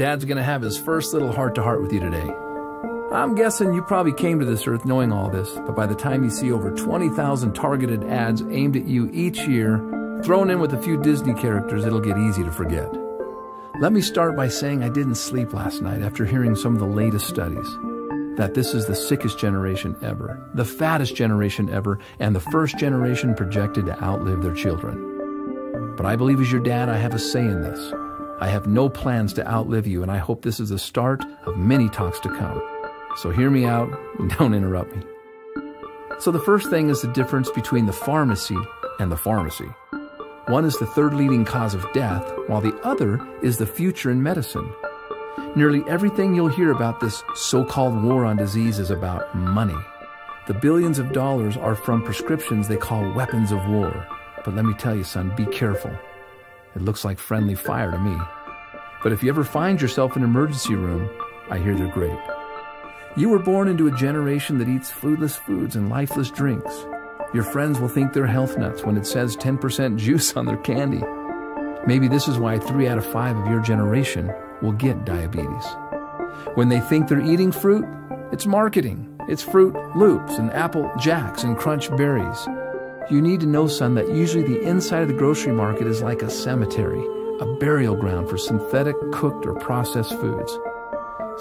Dad's gonna have his first little heart-to-heart with you today. I'm guessing you probably came to this earth knowing all this, but by the time you see over 20,000 targeted ads aimed at you each year, thrown in with a few Disney characters, it'll get easy to forget. Let me start by saying I didn't sleep last night after hearing some of the latest studies. That this is the sickest generation ever, the fattest generation ever, and the first generation projected to outlive their children. But I believe as your dad, I have a say in this. I have no plans to outlive you, and I hope this is the start of many talks to come. So hear me out and don't interrupt me. So the first thing is the difference between the pharmacy and the pharmacy. One is the third leading cause of death, while the other is the future in medicine. Nearly everything you'll hear about this so-called war on disease is about money. The billions of dollars are from prescriptions they call weapons of war. But let me tell you, son, be careful. It looks like friendly fire to me. But if you ever find yourself in an emergency room, I hear they're great. You were born into a generation that eats foodless foods and lifeless drinks. Your friends will think they're health nuts when it says 10% juice on their candy. Maybe this is why 3 out of 5 of your generation will get diabetes. When they think they're eating fruit, it's marketing. It's Fruit Loops and Apple Jacks and Crunch Berries. You need to know, son, that usually the inside of the grocery market is like a cemetery, a burial ground for synthetic, cooked, or processed foods.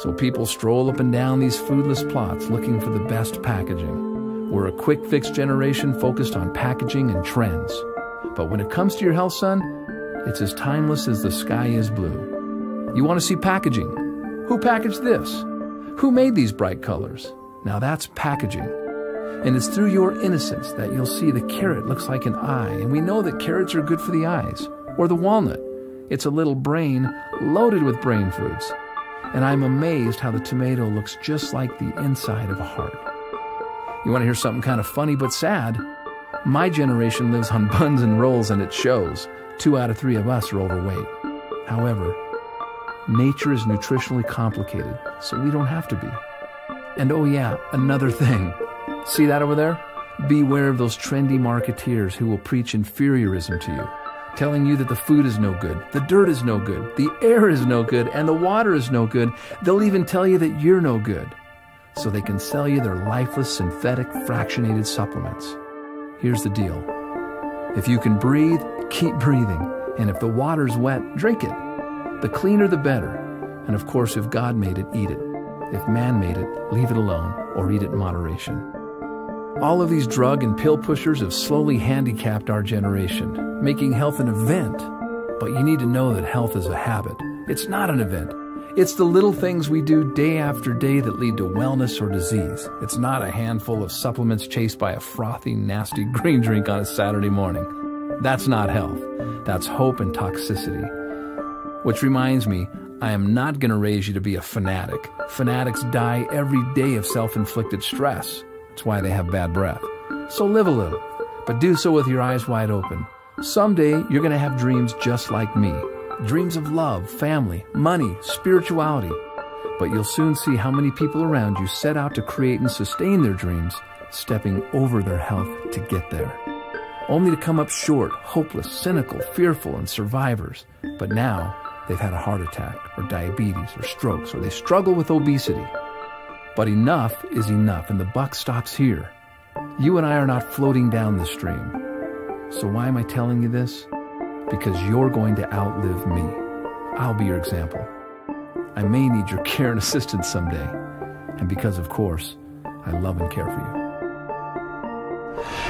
So people stroll up and down these foodless plots looking for the best packaging. We're a quick-fix generation focused on packaging and trends. But when it comes to your health, son, it's as timeless as the sky is blue. You want to see packaging? Who packaged this? Who made these bright colors? Now that's packaging. And it's through your innocence that you'll see the carrot looks like an eye, and we know that carrots are good for the eyes. Or the walnut. It's a little brain loaded with brain foods. And I'm amazed how the tomato looks just like the inside of a heart. You want to hear something kind of funny but sad? My generation lives on buns and rolls, and it shows. 2 out of 3 of us are overweight. However, nature is nutritionally complicated, so we don't have to be. And oh yeah, another thing. See that over there? Beware of those trendy marketeers who will preach inferiorism to you, telling you that the food is no good, the dirt is no good, the air is no good, and the water is no good. They'll even tell you that you're no good, so they can sell you their lifeless, synthetic, fractionated supplements. Here's the deal. If you can breathe, keep breathing. And if the water's wet, drink it. The cleaner, the better. And of course, if God made it, eat it. If man made it, leave it alone or eat it in moderation. All of these drug and pill pushers have slowly handicapped our generation, making health an event. But you need to know that health is a habit. It's not an event. It's the little things we do day after day that lead to wellness or disease. It's not a handful of supplements chased by a frothy, nasty green drink on a Saturday morning. That's not health. That's hope and toxicity. Which reminds me, I am not going to raise you to be a fanatic. Fanatics die every day of self-inflicted stress. That's why they have bad breath. So live a little, but do so with your eyes wide open. Someday, you're going to have dreams just like me. Dreams of love, family, money, spirituality. But you'll soon see how many people around you set out to create and sustain their dreams, stepping over their health to get there. Only to come up short, hopeless, cynical, fearful, and survivors. But now, they've had a heart attack, or diabetes, or strokes, or they struggle with obesity. But enough is enough, and the buck stops here. You and I are not floating down the stream. So why am I telling you this? Because you're going to outlive me. I'll be your example. I may need your care and assistance someday. And because, of course, I love and care for you.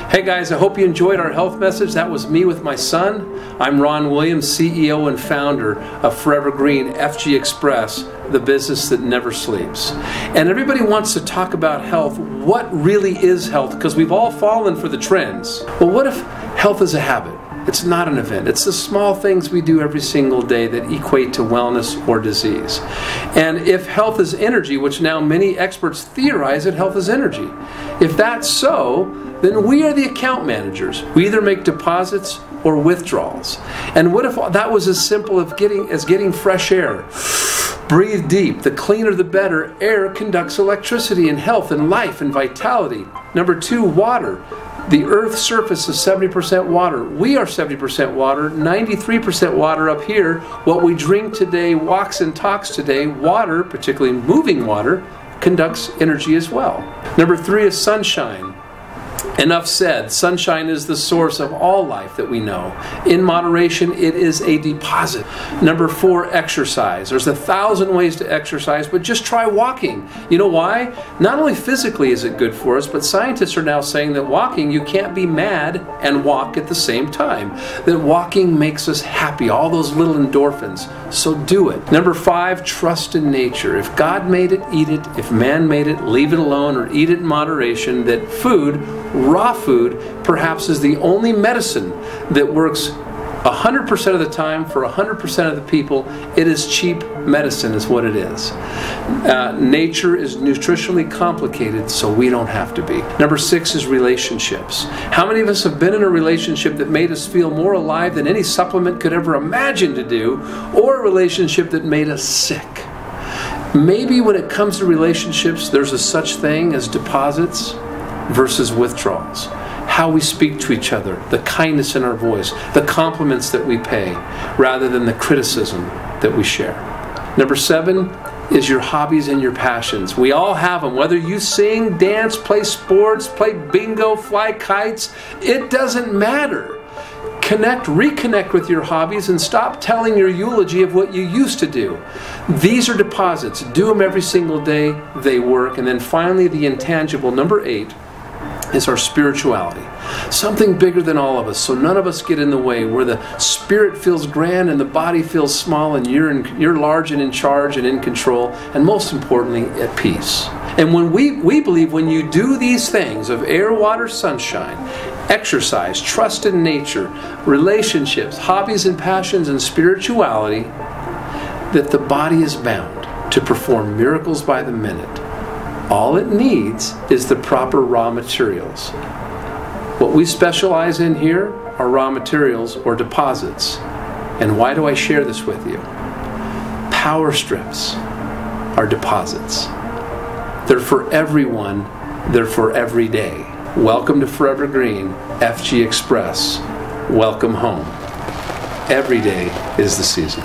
Hey guys, I hope you enjoyed our health message. That was me with my son. I'm Ron Williams, CEO and founder of Forever Green FG Express, the business that never sleeps. And everybody wants to talk about health. What really is health? Because we've all fallen for the trends. Well, what if health is a habit? It's not an event. It's the small things we do every single day that equate to wellness or disease. And if health is energy, which now many experts theorize that health is energy, if that's so, then we are the account managers. We either make deposits or withdrawals. And what if that was as simple as getting fresh air? Breathe deep. The cleaner the better. Air conducts electricity and health and life and vitality. Number 2, water. The Earth's surface is 70% water. We are 70% water, 93% water up here. What we drink today, walks and talks today, water, particularly moving water, conducts energy as well. Number 3 is sunshine. Enough said. Sunshine is the source of all life that we know. In moderation, it is a deposit. Number 4, exercise. There's 1,000 ways to exercise, but just try walking. You know why? Not only physically is it good for us, but scientists are now saying that walking, you can't be mad and walk at the same time. That walking makes us happy, all those little endorphins. So do it. Number 5, trust in nature. If God made it, eat it. If man made it, leave it alone or eat it in moderation. That food, raw food, perhaps is the only medicine that works 100% of the time for 100% of the people. It is cheap medicine is what it is. Nature is nutritionally complicated, so we don't have to be. Number 6 is relationships. How many of us have been in a relationship that made us feel more alive than any supplement could ever imagine to do, or a relationship that made us sick? Maybe when it comes to relationships, there's a such thing as deposits versus withdrawals. How we speak to each other, the kindness in our voice, the compliments that we pay, rather than the criticism that we share. Number 7 is your hobbies and your passions. We all have them. Whether you sing, dance, play sports, play bingo, fly kites, it doesn't matter. Reconnect with your hobbies and stop telling your eulogy of what you used to do. These are deposits. Do them every single day. They work. And then finally, the intangible, number 8, is our spirituality. Something bigger than all of us, so none of us get in the way, where the spirit feels grand and the body feels small, and you're large and in charge and in control, and most importantly, at peace. And when we believe when you do these things of air, water, sunshine, exercise, trust in nature, relationships, hobbies and passions, and spirituality, that the body is bound to perform miracles by the minute. All it needs is the proper raw materials. What we specialize in here are raw materials or deposits. And why do I share this with you? Power strips are deposits. They're for everyone. They're for every day. Welcome to Forever Green, FG Express. Welcome home. Every day is the season.